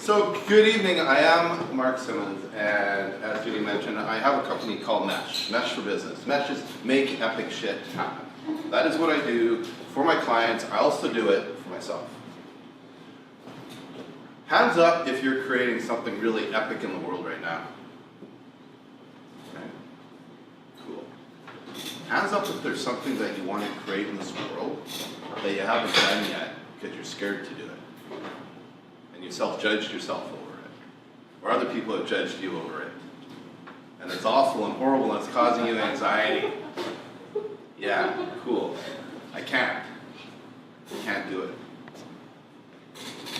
So, good evening. I am Mark Simmons, and as Judy mentioned, I have a company called Mesh for Business. Mesh is make epic shit happen. That is what I do for my clients. I also do it for myself. Hands up if you're creating something really epic in the world right now. Okay. Cool. Hands up if there's something that you want to create in this world that you haven't done yet because you're scared to do it. And you self-judged yourself over it. Or other people have judged you over it. And it's awful and horrible and it's causing you anxiety. Yeah, cool. I can't do it.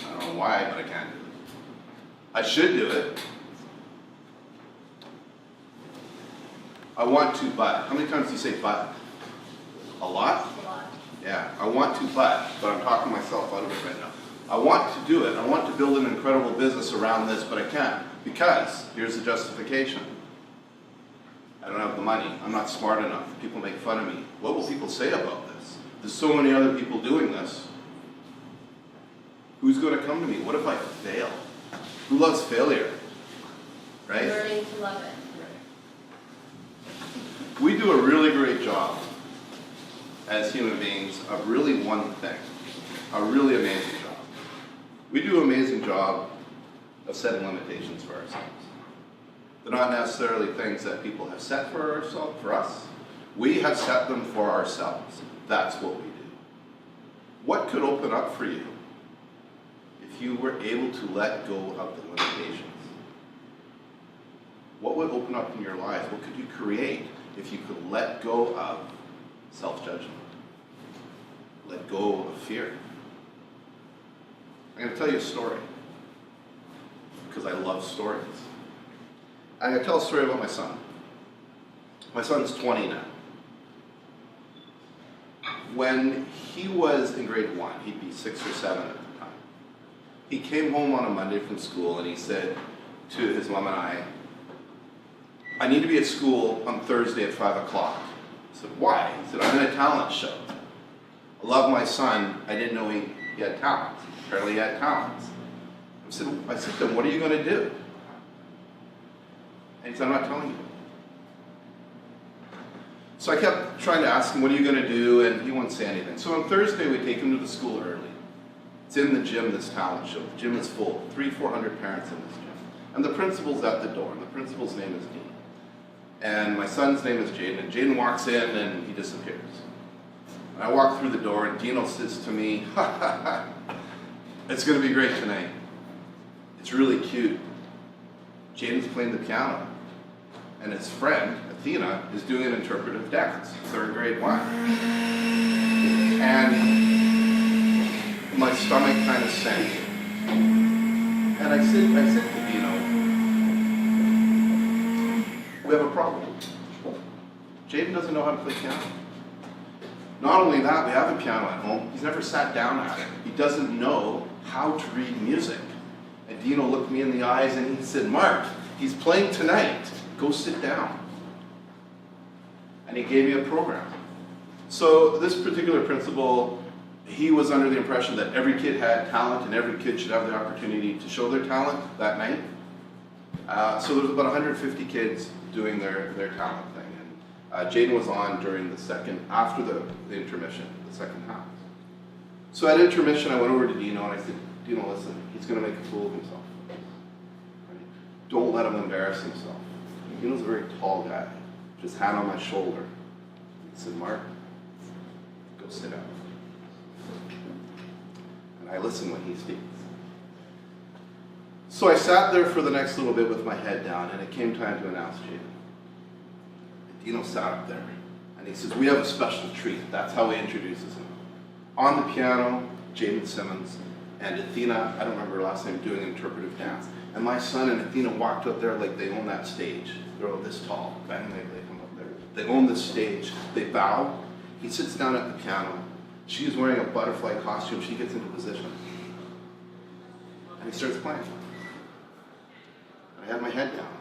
I don't know why, but I can't do it. I should do it. I want to, but. How many times do you say but? A lot? A lot. Yeah, I want to, but I'm talking myself out of it right now. I want to do it. I want to build an incredible business around this, but I can't. Because, here's the justification. I don't have the money. I'm not smart enough. People make fun of me. What will people say about this? There's so many other people doing this. Who's going to come to me? What if I fail? Who loves failure? Right? Learning to love it. Right. We do a really great job as human beings of really one thing. A really amazing job. We do an amazing job of setting limitations for ourselves. They're not necessarily things that people have set for us. We have set them for ourselves. That's what we do. What could open up for you if you were able to let go of the limitations? What would open up in your lives? What could you create if you could let go of self-judgment? Let go of fear? I'm going to tell you a story because I love stories. I'm going to tell a story about my son. My son's 20 now. When he was in grade 1, he'd be 6 or 7 at the time. He came home on a Monday from school and he said to his mom and I need to be at school on Thursday at 5 o'clock. I said, why? He said, I'm in a talent show. I love my son. I didn't know he had talents. Apparently he had talents. I said to him, what are you going to do? And he said, I'm not telling you. So I kept trying to ask him, what are you going to do? And he wouldn't say anything. So on Thursday, we take him to the school early. It's in the gym, this talent show. The gym is full, 300-400 parents in this gym. And the principal's at the door, and the principal's name is Dean. And my son's name is Jaden, and Jaden walks in and he disappears. And I walk through the door, and Dino says to me, it's going to be great tonight. It's really cute. Jaden's playing the piano, and his friend, Athena, is doing an interpretive dance, 3rd grade 1. And my stomach kind of sank. And I said to Dino, we have a problem. Jaden doesn't know how to play piano. Not only that, we have a piano at home. He's never sat down at it. He doesn't know how to read music. And Dino looked me in the eyes and he said, Mark, he's playing tonight. Go sit down. And he gave me a program. So this particular principal, he was under the impression that every kid had talent and every kid should have the opportunity to show their talent that night. So there was about 150 kids doing their talent thing. And Jaden was on during after the intermission, the second half. So at intermission, I went over to Dino and I said, Dino, listen, he's going to make a fool of himself. Right? Don't let him embarrass himself. Dino's a very tall guy. Just hand on my shoulder. He said, Mark, go sit down. And I listen when he speaks. So I sat there for the next little bit with my head down, and it came time to announce Jaden. Dino sat up there, and he says, we have a special treat. That's how he introduces him. On the piano, Jaden Simmons, and Athena, I don't remember her last name, doing an interpretive dance. And my son and Athena walked up there like they own that stage. They're all this tall. Bang, they come up there. They own this stage. They bow. He sits down at the piano. She's wearing a butterfly costume. She gets into position. And he starts playing. I have my head down.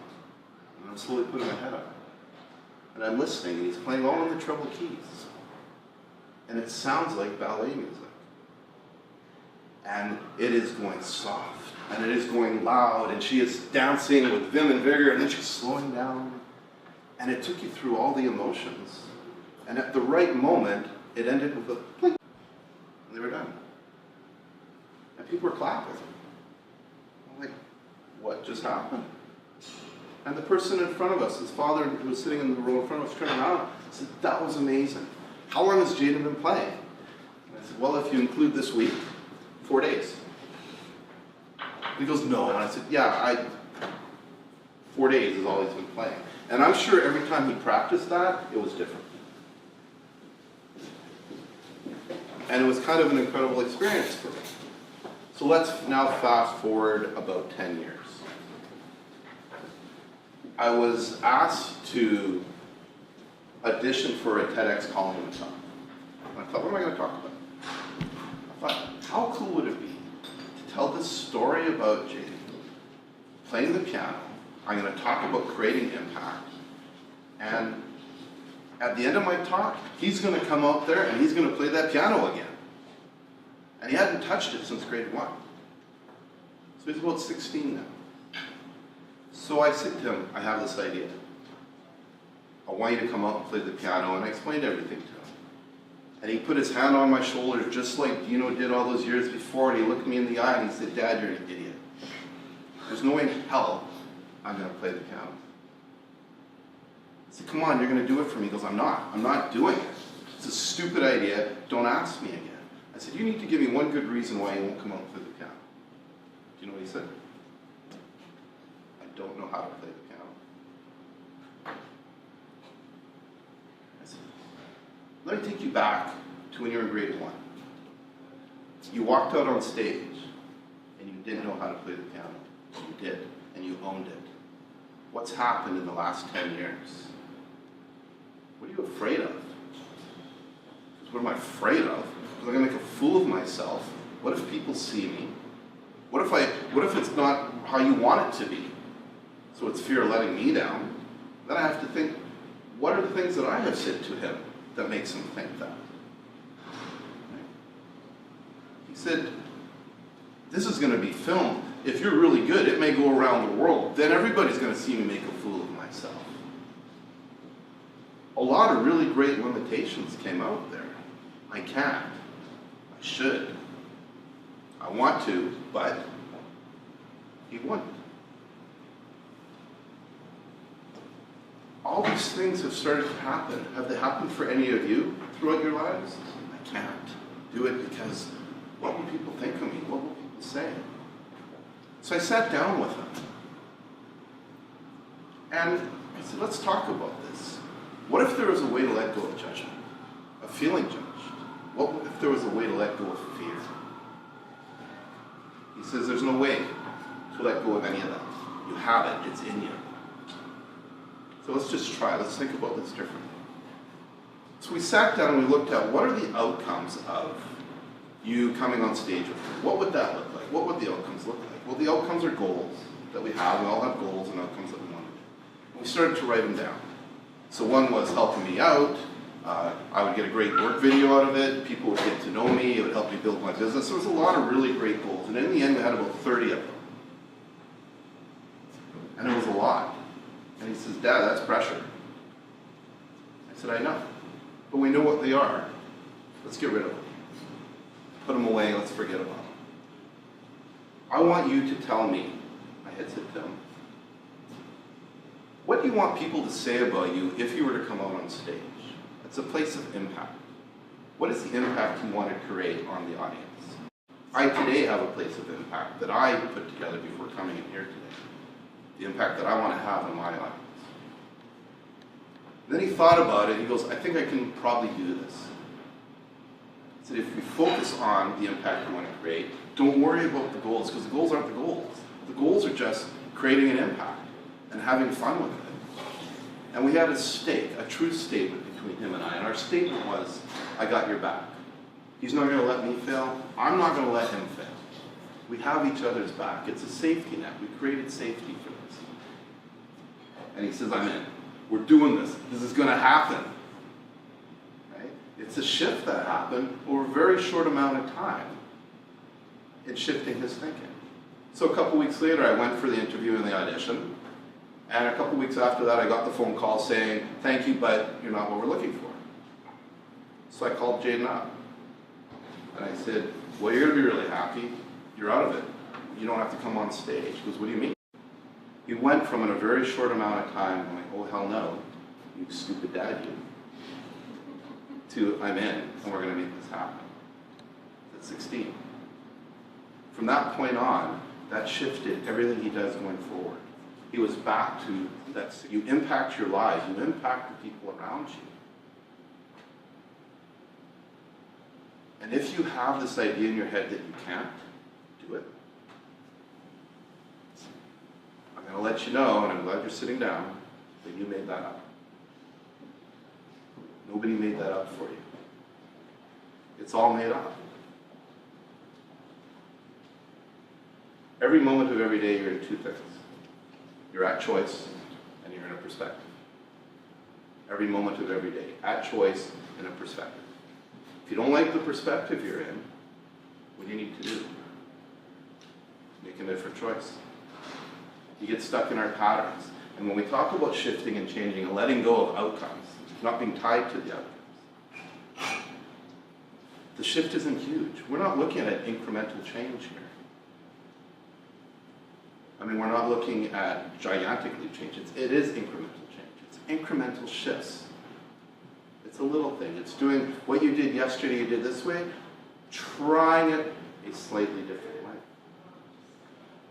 And I'm slowly putting my head up. And I'm listening, and he's playing all of the treble keys. And it sounds like ballet music. and it is going soft, and it is going loud, and she is dancing with vim and vigor, and then she's slowing down. And it took you through all the emotions. And at the right moment, it ended with a blink. And they were done. And people were clapping. I'm like, what just happened? And the person in front of us, his father who was sitting in the row in front of us, turned around and said, that was amazing. How long has Jaden been playing? And I said, well, if you include this week, 4 days. And he goes, no. And I said, yeah, 4 days is all he's been playing. And I'm sure every time he practiced that, it was different. And it was kind of an incredible experience for me. So let's now fast forward about 10 years. I was asked to audition for a TEDx Calling talk. And I thought, what am I going to talk about? I thought, how cool would it be to tell this story about Jaden playing the piano? I'm going to talk about creating impact. And at the end of my talk, he's going to come out there and he's going to play that piano again. And he hadn't touched it since grade 1. So he's about 16 now. So I said to him, I have this idea. I want you to come out and play the piano. And I explained everything to him. And he put his hand on my shoulder just like Dino did all those years before. And he looked me in the eye and he said, Dad, you're an idiot. There's no way in hell I'm going to play the piano. I said, come on, you're going to do it for me. He goes, I'm not doing it. It's a stupid idea. Don't ask me again. I said, you need to give me one good reason why you won't come out and play the piano. Do you know what he said? I don't know how to play the piano. I said, let me take you back to when you were in grade 1. You walked out on stage and you didn't know how to play the piano. You did, and you owned it. What's happened in the last 10 years? What are you afraid of? What am I afraid of? Because I'm going to make a fool of myself. What if people see me? What if it's not how you want it to be? So it's fear of letting me down. Then I have to think, what are the things that I have said to him that makes him think that? He said, this is going to be filmed. If you're really good, it may go around the world. Then everybody's going to see me make a fool of myself. A lot of really great limitations came out there. I can't. I should. I want to, but he wouldn't. All these things have started to happen. Have they happened for any of you throughout your lives? I can't do it because what will people think of me? What will people say? So I sat down with him. And I said, let's talk about this. What if there was a way to let go of judgment? Of feeling judged? What if there was a way to let go of fear? He says, there's no way to let go of any of that. You have it. It's in you. So let's just try. Let's think about this differently. So we sat down and we looked at what are the outcomes of you coming on stage with me? What would that look like? What would the outcomes look like? Well, the outcomes are goals that we have. We all have goals and outcomes that we want to do. And we started to write them down. So one was helping me out. I would get a great work video out of it. People would get to know me. It would help me build my business. There was a lot of really great goals. And in the end, we had about 30 of them. And it was a lot. And he says, Dad, that's pressure. I said, I know. But we know what they are. Let's get rid of them. Put them away. Let's forget about them. I want you to tell me, I had said to him, what do you want people to say about you if you were to come out on stage? It's a place of impact. What is the impact you want to create on the audience? I today have a place of impact that I put together before coming in here today. The impact that I want to have on my audience. Then he thought about it, he goes, I think I can probably do this. He said, if we focus on the impact we want to create, don't worry about the goals, because the goals aren't the goals. The goals are just creating an impact and having fun with it. And we had a stake, a truth statement between him and I, and our statement was, I got your back. He's not going to let me fail. I'm not going to let him fail. We have each other's back. It's a safety net. We created safety for this. And he says, I'm in. We're doing this. This is going to happen. Right? It's a shift that happened over a very short amount of time. in shifting his thinking. So a couple weeks later, I went for the interview and the audition. And a couple weeks after that, I got the phone call saying, thank you, but you're not what we're looking for. So I called Jaden up. And I said, well, you're going to be really happy. You're out of it. You don't have to come on stage. He goes, what do you mean? He went from, in a very short amount of time, going, oh, hell no, you stupid dad, you, to I'm in, and we're going to make this happen. At 16. From that point on, that shifted everything he does going forward. He was back to that. You impact your lives, you impact the people around you. And if you have this idea in your head that you can't do it, I'm going to let you know, and I'm glad you're sitting down, that you made that up. Nobody made that up for you. It's all made up. Every moment of every day, you're in two things. You're at choice, and you're in a perspective. Every moment of every day, at choice, in a perspective. If you don't like the perspective you're in, what do you need to do? Make a different choice. You get stuck in our patterns. And when we talk about shifting and changing and letting go of outcomes, not being tied to the outcomes, the shift isn't huge. We're not looking at incremental change here. I mean, we're not looking at gigantically change. It is incremental change. It's incremental shifts. It's a little thing. It's doing what you did yesterday, you did this way, trying it a slightly different way.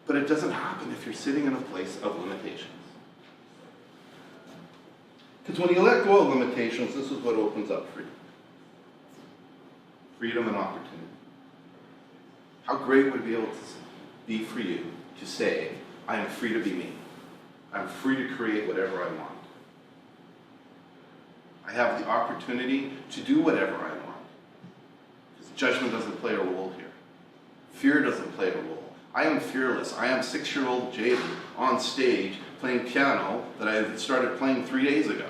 But it doesn't happen if you're sitting in a place of limitations. Because when you let go of limitations, this is what opens up freedom. Freedom and opportunity. How great would it be able to be for you to say, I am free to be me. I'm free to create whatever I want. I have the opportunity to do whatever I want. Because judgment doesn't play a role here. Fear doesn't play a role. I am fearless. I am 6-year-old Jaden on stage playing piano that I started playing 3 days ago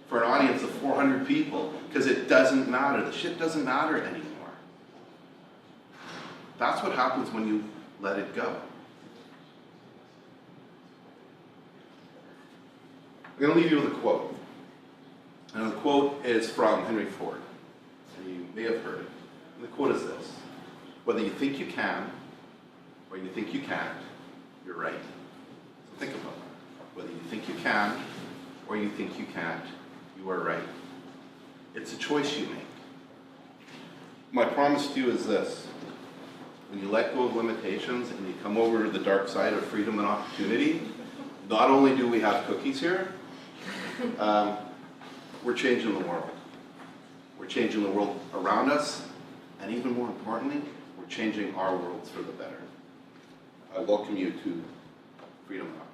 for an audience of 400 people, because it doesn't matter. The shit doesn't matter anymore. That's what happens when you let it go. I'm going to leave you with a quote. And the quote is from Henry Ford. And you may have heard it. And the quote is this: whether you think you can or you think you can't, you're right. So think about that. Whether you think you can or you think you can't, you are right. It's a choice you make. My promise to you is this: when you let go of limitations and you come over to the dark side of freedom and opportunity, not only do we have cookies here, we're changing the world. We're changing the world around us, and even more importantly, we're changing our worlds for the better. I welcome you to freedom and opportunity.